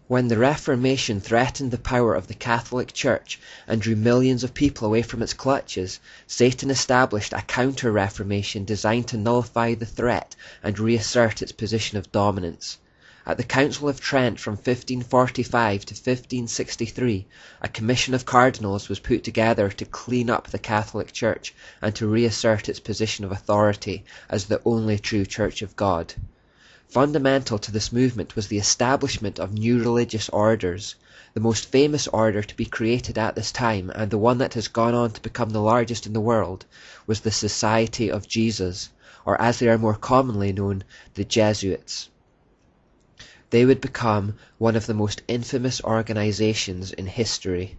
When the Reformation threatened the power of the Catholic Church and drew millions of people away from its clutches, Satan established a counter-reformation designed to nullify the threat and reassert its position of dominance. At the Council of Trent from 1545 to 1563, a commission of cardinals was put together to clean up the Catholic Church and to reassert its position of authority as the only true Church of God. Fundamental to this movement was the establishment of new religious orders. The most famous order to be created at this time, and the one that has gone on to become the largest in the world, was the Society of Jesus, or as they are more commonly known, the Jesuits. They would become one of the most infamous organizations in history.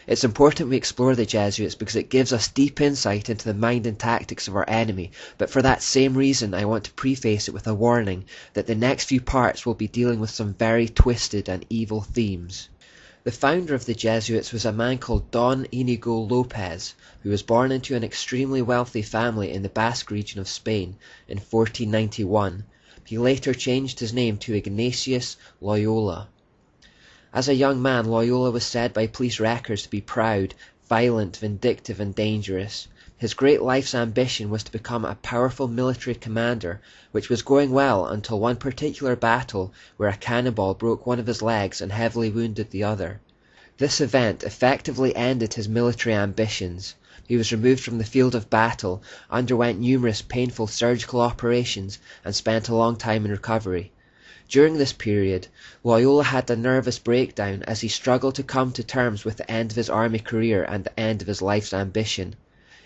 It's important we explore the Jesuits because it gives us deep insight into the mind and tactics of our enemy, but for that same reason I want to preface it with a warning that the next few parts will be dealing with some very twisted and evil themes. The founder of the Jesuits was a man called Don Inigo Lopez, who was born into an extremely wealthy family in the Basque region of Spain in 1491. He later changed his name to Ignatius Loyola. As a young man, Loyola was said by police records to be proud, violent, vindictive, and dangerous. His great life's ambition was to become a powerful military commander, which was going well until one particular battle where a cannonball broke one of his legs and heavily wounded the other. This event effectively ended his military ambitions. He was removed from the field of battle, underwent numerous painful surgical operations, and spent a long time in recovery. During this period, Loyola had a nervous breakdown as he struggled to come to terms with the end of his army career and the end of his life's ambition.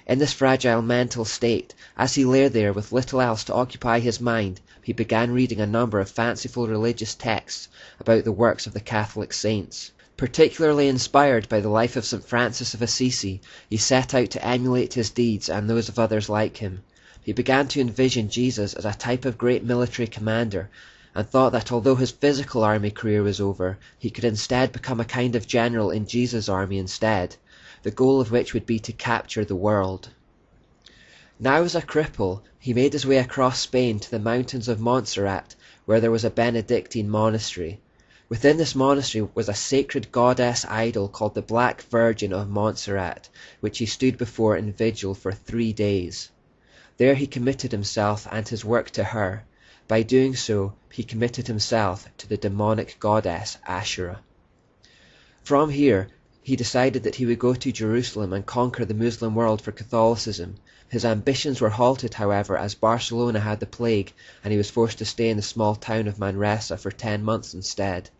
In this fragile mental state, as he lay there with little else to occupy his mind, he began reading a number of fanciful religious texts about the works of the Catholic saints. Particularly inspired by the life of St. Francis of Assisi, he set out to emulate his deeds and those of others like him. He began to envision Jesus as a type of great military commander, and thought that although his physical army career was over, he could instead become a kind of general in Jesus' army instead, the goal of which would be to capture the world. Now as a cripple, he made his way across Spain to the mountains of Montserrat, where there was a Benedictine monastery. Within this monastery was a sacred goddess idol called the Black Virgin of Montserrat, which he stood before in vigil for 3 days. There he committed himself and his work to her. By doing so, he committed himself to the demonic goddess Asherah. From here, he decided that he would go to Jerusalem and conquer the Muslim world for Catholicism. His ambitions were halted, however, as Barcelona had the plague, and he was forced to stay in the small town of Manresa for 10 months instead.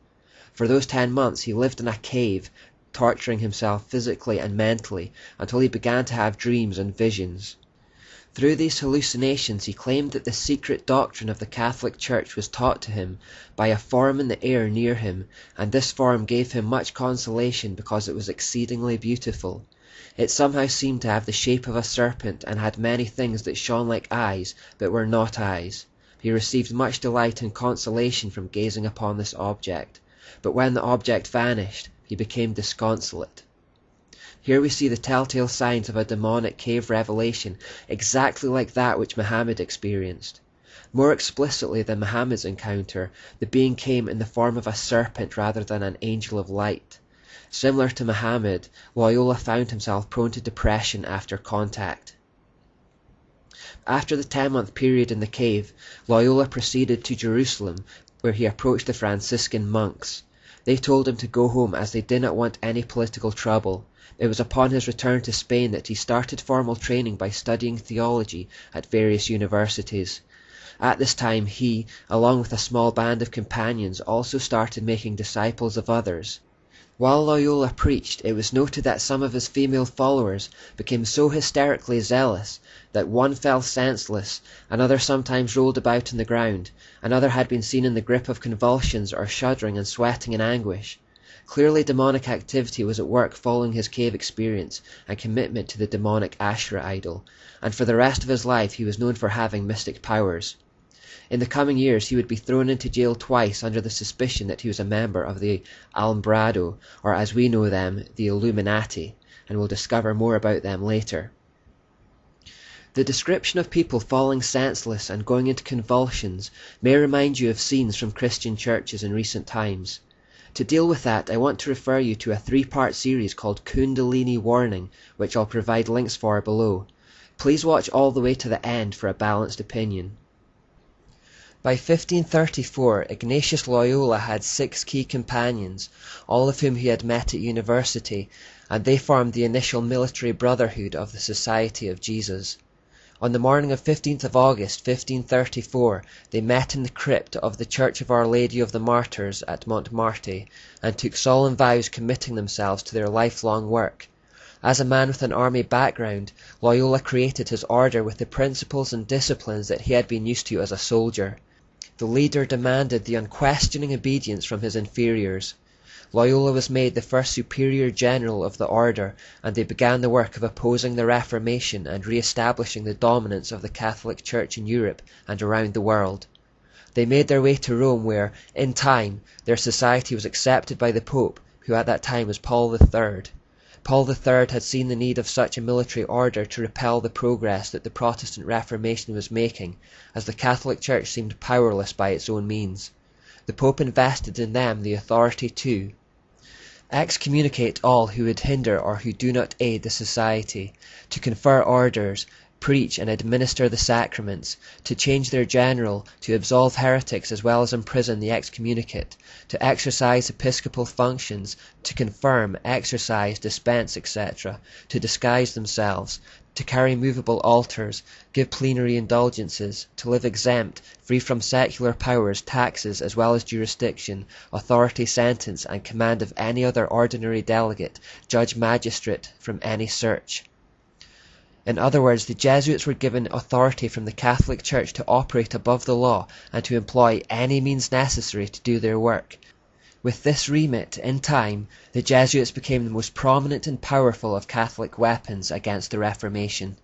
For those 10 months, he lived in a cave, torturing himself physically and mentally, until he began to have dreams and visions. Through these hallucinations he claimed that the secret doctrine of the Catholic Church was taught to him by a form in the air near him, and this form gave him much consolation because it was exceedingly beautiful. It somehow seemed to have the shape of a serpent and had many things that shone like eyes but were not eyes. He received much delight and consolation from gazing upon this object, but when the object vanished, he became disconsolate. Here we see the telltale signs of a demonic cave revelation, exactly like that which Muhammad experienced. More explicitly than Muhammad's encounter, the being came in the form of a serpent rather than an angel of light. Similar to Muhammad, Loyola found himself prone to depression after contact. After the 10-month period in the cave, Loyola proceeded to Jerusalem, where he approached the Franciscan monks. They told him to go home as they did not want any political trouble. It was upon his return to Spain that he started formal training by studying theology at various universities. At this time he, along with a small band of companions, also started making disciples of others. While Loyola preached, it was noted that some of his female followers became so hysterically zealous that one fell senseless, another sometimes rolled about on the ground, another had been seen in the grip of convulsions or shuddering and sweating in anguish. Clearly demonic activity was at work following his cave experience and commitment to the demonic Asherah idol, and for the rest of his life he was known for having mystic powers. In the coming years he would be thrown into jail twice under the suspicion that he was a member of the Alumbrado, or as we know them, the Illuminati, and we'll discover more about them later. The description of people falling senseless and going into convulsions may remind you of scenes from Christian churches in recent times. To deal with that, I want to refer you to a 3-part series called Kundalini Warning, which I'll provide links for below. Please watch all the way to the end for a balanced opinion. By 1534, Ignatius Loyola had 6 key companions, all of whom he had met at university, and they formed the initial military brotherhood of the Society of Jesus. On the morning of 15th of August 1534, they met in the crypt of the Church of Our Lady of the Martyrs at Montmartre, and took solemn vows committing themselves to their lifelong work. As a man with an army background, Loyola created his order with the principles and disciplines that he had been used to as a soldier. The leader demanded the unquestioning obedience from his inferiors. Loyola was made the first superior general of the order, and they began the work of opposing the Reformation and re-establishing the dominance of the Catholic Church in Europe and around the world. They made their way to Rome where, in time, their society was accepted by the Pope, who at that time was Paul III. Paul III had seen the need of such a military order to repel the progress that the Protestant Reformation was making, as the Catholic Church seemed powerless by its own means. The Pope invested in them the authority to excommunicate all who would hinder or who do not aid the society, to confer orders, preach and administer the sacraments, to change their general, to absolve heretics as well as imprison the excommunicate, to exercise episcopal functions, to confirm, exercise, dispense, etc., to disguise themselves, to carry movable altars, give plenary indulgences, to live exempt, free from secular powers, taxes, as well as jurisdiction, authority, sentence, and command of any other ordinary delegate, judge, magistrate, from any search. In other words, the Jesuits were given authority from the Catholic Church to operate above the law and to employ any means necessary to do their work. With this remit, in time, the Jesuits became the most prominent and powerful of Catholic weapons against the Reformation.